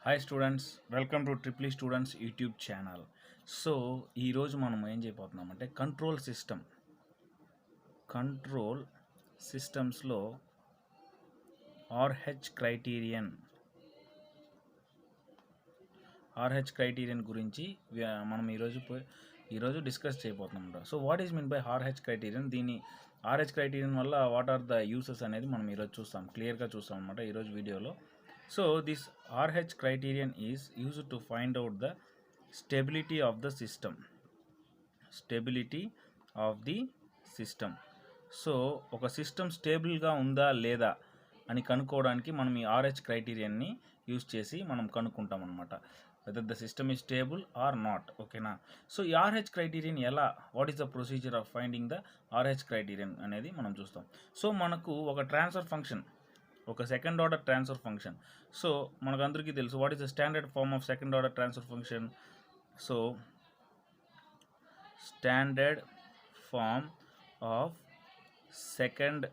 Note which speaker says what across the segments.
Speaker 1: Hi students, welcome to triple E students YouTube channel. So ఈరోజు మనం ఏం చేయబోతున్నామంటే కంట్రోల్ సిస్టమ్స్లో ఆర్హెచ్ క్రైటీరియన్ గురించి మనం ఈరోజు డిస్కస్ చేయబోతున్నాం. So what is mean by RH criterion, దీని ఆర్హెచ్ క్రైటీరియన్ వల్ల వాట్ ఆర్ ద యూసెస్ అనేది మనం ఈరోజు క్లియర్గా చూస్తాం అనమాట ఈరోజు వీడియోలో. So this RH criterion is used to find out the stability of the system. So ఒక సిస్టమ్ స్టేబుల్గా ఉందా లేదా అని కనుక్కోవడానికి మనం ఈ RH క్రైటీరియన్ని యూజ్ చేసి మనం కనుక్కుంటాం అనమాట, whether the system is stable or not. ఓకేనా? సో ఈ RH criterion what is the procedure of finding the RH criterion అనేది మనం చూస్తాం. సో మనకు ఒక ట్రాన్స్ఫర్ ఫంక్షన్, ఒక second order transfer function. So మనకందరికీ తెలుసు what is the standard form of second order transfer function. So standard form of second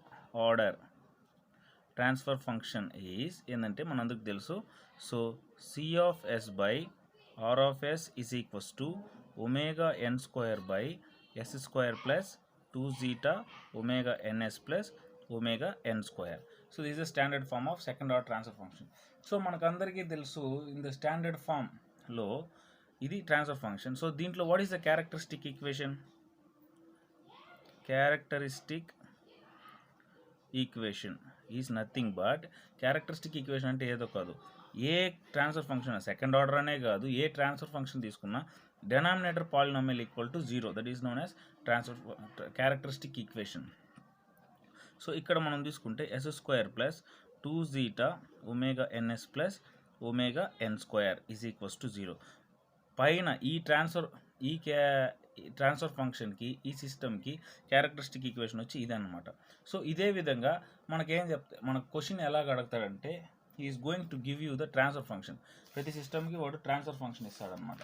Speaker 1: order transfer function is ఏంటంటే మనందరికి తెలుసు. So C of S by R of yes is equals to omega N square by S square plus 2 zeta omega NS plus omega N square. So this is the standard form of second order transfer function. So మనకందరికీ తెలుసు in the standard ఫామ్లో ఇది transfer function. So దీంట్లో what is the characteristic equation is nothing but, characteristic equation అంటే ఏదో కాదు, ఏ transfer function second order అనే కాదు, ఏ ట్రాన్స్ఫర్ ఫంక్షన్ తీసుకున్నా denominator polynomial equal to 0, that is known as characteristic equation. So ఇక్కడ మనం తీసుకుంటే S square plus 2 zeta omega NS plus omega N square is equals to 0. పైన ఈ ట్రాన్స్ఫర్ ఫంక్షన్కి, ఈ సిస్టమ్కి క్యారెక్టరిస్టిక్ ఈక్వేషన్ వచ్చి ఇదన్నమాట. సో ఇదే విధంగా మన క్వశ్చన్ ఎలాగ అడుగుతాడంటే is going to give you the transfer function. ప్రతి సిస్టమ్కి వాడు ట్రాన్స్ఫర్ ఫంక్షన్ ఇస్తాడనమాట.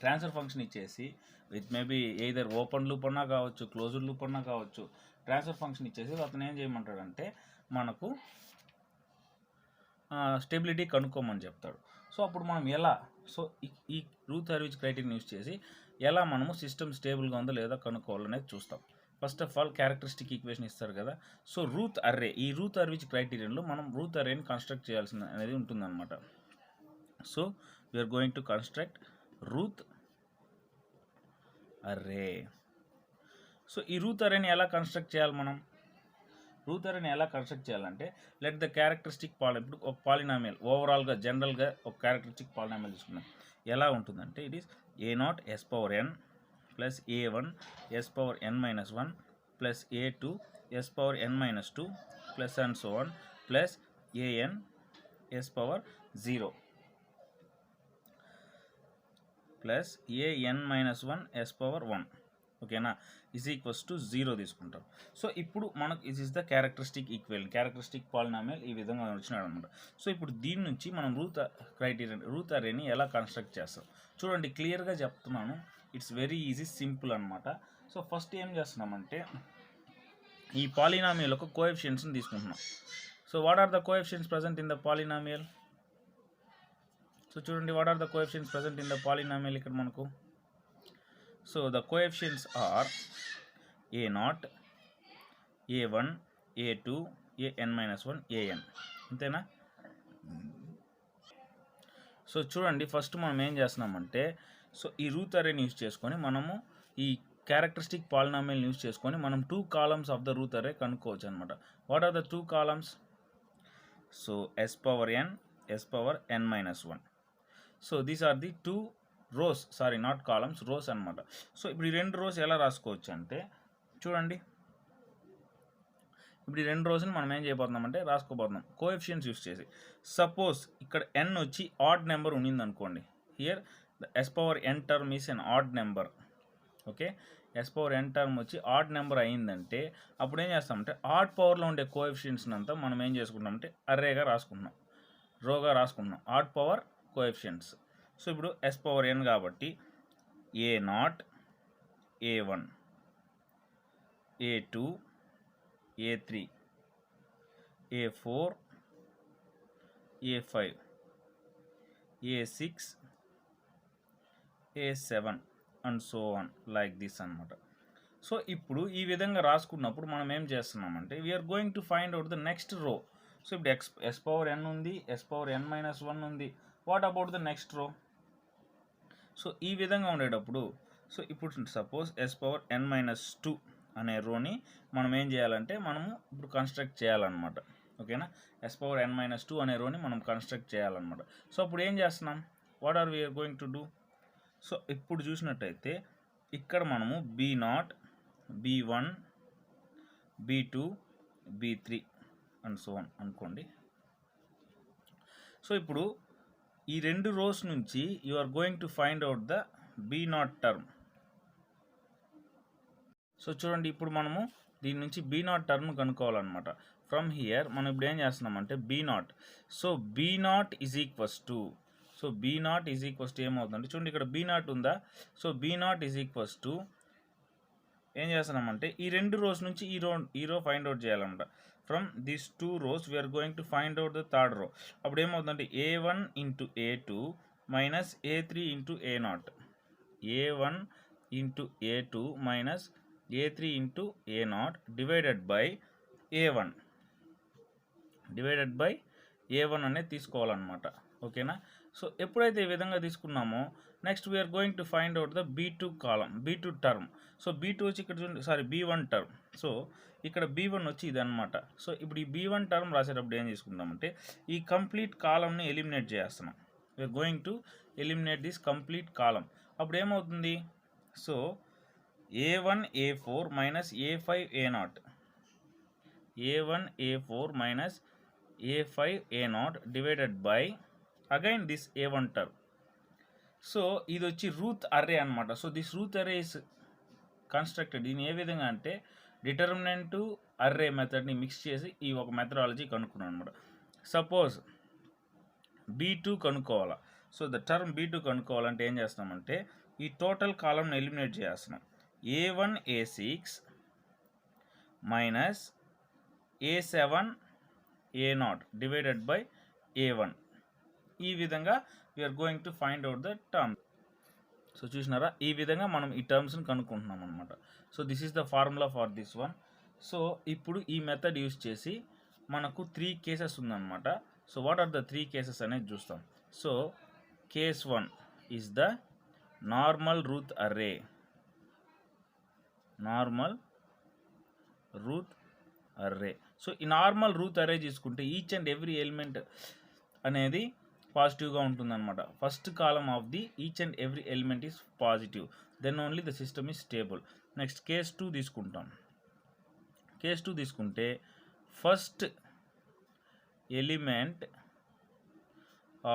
Speaker 1: ట్రాన్స్ఫర్ ఫంక్షన్ ఇచ్చేసి with maybe either open loop అన్నా కావచ్చు, క్లోజ్డ్ లూప్ అన్నా కావచ్చు, ట్రాన్స్ఫర్ ఫంక్షన్ ఇచ్చేసి అతను ఏం చేయమంటాడంటే మనకు స్టెబిలిటీ కనుక్కోమని చెప్తాడు. సో అప్పుడు మనం ఈ రూత్ హర్విచ్ క్రైటీరియన్ యూజ్ చేసి ఎలా మనము సిస్టమ్ స్టేబుల్గా ఉందో లేదా కనుక్కోవాలనేది చూస్తాం. First of all characteristic equation ఇస్తారు కదా. సో ఈ రూత్ హర్విచ్ క్రైటీరియన్లో మనం రూత్ అర్రేని కన్స్ట్రక్ట్ చేయాల్సిన అనేది ఉంటుందన్నమాట. So we are going to construct Routh array. So ఈ రూత్ అర్రేని ఎలా కన్స్ట్రక్ట్ చేయాలంటే లెట్ ద క్యారెక్టరిస్టిక్ ఇప్పుడు ఒక పాలినామియల్ ఓవరాల్గా జనరల్గా ఒక క్యారెక్టరిస్టిక్ పాలినామియల్ తీసుకున్నాం. ఎలా ఉంటుందంటే it is a0 s power n plus a1 s power n minus 1 plus a2 s power n minus 2 plus and so on plus an s power 0 plus an minus 1 s power 1. ఓకేనా? Is equals to 0 తీసుకుంటాం. So ఇప్పుడు మనకు is is the characteristic polynomial ఈ విధంగా వచ్చినాడు అనమాట. So ఇప్పుడు దీని నుంచి మనం రూత్ అర్రేని ఎలా కన్స్ట్రక్ట్ చేస్తాం చూడండి, క్లియర్గా చెప్తున్నాను. ఇట్స్ వెరీ ఈజీ, సింపుల్ అనమాట. సో ఫస్ట్ ఏం చేస్తున్నామంటే ఈ పాలినామియల్ యొక్క కోఎఫిషియెంట్స్ని తీసుకుంటున్నాం. So what are the coefficients present in the polynomial? So చూడండి, what are the coefficients present in the polynomial ఇక్కడ మనకు. So the coefficients are a0, a1, a2, an minus 1, an. అంతేనా? సో చూడండి, ఫస్ట్ మనం ఏం చేస్తున్నామంటే సో ఈ Routh అర్రేని యూజ్ చేసుకొని మనము ఈ క్యారెక్టరిస్టిక్ పాలినామియల్ యూజ్ చేసుకొని మనం 2 columns of the Routh array కనుక్కోవచ్చు అనమాట. What are the 2 columns? So s power n, s power n minus 1. So these are the 2 rows, not columns, rows అనమాట. సో ఇప్పుడు ఈ 2 రోస్ ఎలా రాసుకోవచ్చు అంటే చూడండి, ఇప్పుడు ఈ 2 రోస్ని మనం ఏం చేయబోతున్నామంటే రాసుకోబోతున్నాం కోఎఫిషియెంట్స్ యూస్ చేసి. సపోజ్ ఇక్కడ n వచ్చి ఆడ్ నెంబర్ ఉండింది అనుకోండి. Here the s power n term is an odd number. Okay, s power n term వచ్చి ఆడ్ నెంబర్ అయిందంటే అప్పుడు ఏం చేస్తామంటే ఆడ్ పవర్లో ఉండే కోఎఫిషియెంట్స్ని అంతా మనం ఏం చేసుకుంటామంటే అర్రేగా రాసుకుంటున్నాం, రోగా రాసుకుంటున్నాం, ఆడ్ పవర్ కోఎఫిషియెంట్స్. సో ఇప్పుడు s పవర్ n కాబట్టి a0, a1, a2, a3, a4, a5, A6, A7 and so on like this అనమాట. సో ఇప్పుడు ఈ విధంగా రాసుకున్నప్పుడు మనం ఏం చేస్తున్నామంటే we are going to find out the next row. So ఇప్పుడు ఎస్ పవర్ ఎన్ ఉంది, ఎస్ పవర్ ఎన్ మైనస్ 1 ఉంది. What about the next row? So ఈ విధంగా ఉండేటప్పుడు సో ఇప్పుడు suppose S power N minus 2 అనే రోని మనం ఏం చేయాలంటే మనము ఇప్పుడు కన్స్ట్రక్ట్ చేయాలన్నమాట. ఓకేనా, ఎస్ పవర్ ఎన్ మైనస్ 2 అనే రోని మనం కన్స్ట్రక్ట్ చేయాలన్నమాట. సో అప్పుడు ఏం చేస్తున్నాం, what are we are going to do? So ఇప్పుడు చూసినట్టయితే ఇక్కడ మనము B0, B1, B2, B3 and so on అనుకోండి. సో ఇప్పుడు ఈ రెండు రోస్ నుంచి you are going to find out the B0 term. So చూడండి, ఇప్పుడు మనము దీని నుంచి B0 టర్మ్ కనుక్కోవాలన్నమాట. ఫ్రమ్ హియర్ మనం ఇప్పుడు ఏం చేస్తున్నామంటే B0. So B0 is equals to, so B0 is equals to ఏమవుతుందంటే చూడండి ఇక్కడ B0 ఉందా. So B0 is equals to ఏం చేస్తున్నామంటే ఈ రెండు రోస్ నుంచి ఈ రో ఫైండ్ అవుట్ చేయాలన్నమాట. From these 2 rows we are going to find out the third row. అప్పుడు ఏమవుతుందంటే A1 into A2 minus A3 into A0, A1 into A2 minus A3 into A0 divided by A1 అనేది తీసుకోవాలన్నమాట. ఓకేనా, so ఎప్పుడైతే ఈ విధంగా తీసుకున్నామో next we are going to find out the B2 column, B2 term. So B2 వచ్చి ఇక్కడ చూడండి, సారీ B1 టర్మ్. సో ఇక్కడ B1 వచ్చి ఇది అనమాట. సో ఇప్పుడు ఈ B1 టర్మ్ రాసేటప్పుడు ఏం తీసుకుందామంటే ఈ కంప్లీట్ కాలంని ఎలిమినేట్ చేస్తున్నాం. We're going to eliminate this complete column. అప్పుడు ఏమవుతుంది, so A1 A4 minus A5 A0, A1 A4 minus A5 A0 divided by again this A1 term. So ఇది వచ్చి రూత్ అర్రే అనమాట. So this Routh array is constructed. దీని ఏ విధంగా అంటే determinant array మెథడ్ని mix చేసి ఈ ఒక మెథడాలజీ కనుక్కున్నాను అనమాట. సపోజ్ B2 కనుక్కోవాలా. సో ద టర్మ్ B2 కనుక్కోవాలంటే ఏం చేస్తామంటే ఈ టోటల్ కాలంని ఎలిమినేట్ చేస్తున్నాం. A1 A6 minus A7 A0 divided by A1. ఈ విధంగా we are going to find out the term. So చూసినారా, ఈ విధంగా మనం ఈ టర్మ్స్ని కనుక్కుంటున్నాం అనమాట. So this is the formula for this one. So ఇప్పుడు ఈ మెథడ్ యూస్ చేసి మనకు 3 కేసెస్ ఉందన్నమాట. So what are the 3 cases అనేది చూస్తాం. So case 1 is the normal Routh array. So ఈ నార్మల్ రూత్ అర్రే తీసుకుంటే ఈచ్ అండ్ ఎవ్రీ ఎలిమెంట్ అనేది పాజిటివ్గా ఉంటుందన్నమాట. First column of the each and every element is positive, then only the system is stable. Next case 2 తీసుకుంటాం. Case 2 తీసుకుంటే first element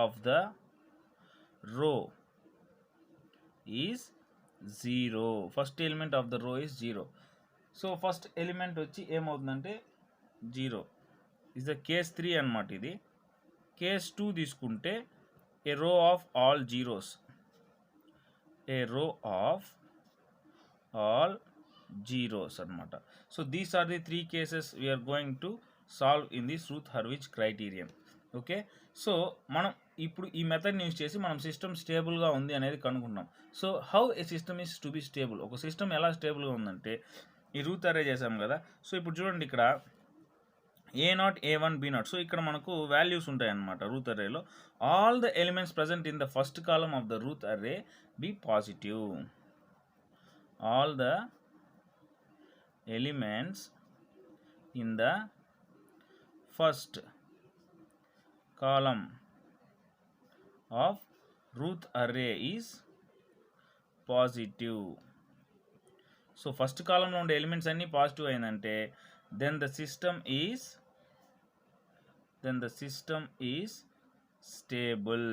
Speaker 1: of the row is 0. First element of the row is 0. So first element వచ్చి ఏమవుతుందంటే 0 is the case 3 అనమాట. ఇది case 2 తీసుకుంటే ఏ row of all zeros, అనమాట. So these are the 3 cases we're going to solve in this Routh Hurwitz criterion. Okay, so మనం ఇప్పుడు ఈ మెథడ్ని యూజ్ చేసి మనం సిస్టమ్ స్టేబుల్గా ఉంది అనేది కనుక్కుంటాం. So how a system is to be stable, ఒక సిస్టమ్ ఎలా స్టేబుల్గా ఉందంటే ఈ రూత్ అర్రే చేసాం కదా. సో ఇప్పుడు చూడండి ఇక్కడ A0 A1 B0. సో ఇక్కడ మనకు వాల్యూస్ ఉంటాయన్నమాట రూత్ అర్రేలో. All the elements present in the first column of the Routh array be positive. All the elements in the first column of Routh array is positive. So first కాలంలో ఉండే elements అన్నీ positive అయిందంటే then the system is stable,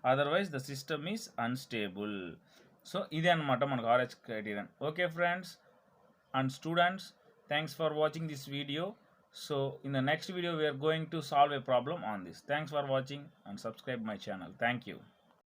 Speaker 1: otherwise the system is unstable. So ఇది అన్నమాట మనకు RH criterion. Okay friends and students, thanks for watching this video. So in the next video we are going to solve a problem on this. Thanks for watching and subscribe my channel. Thank you.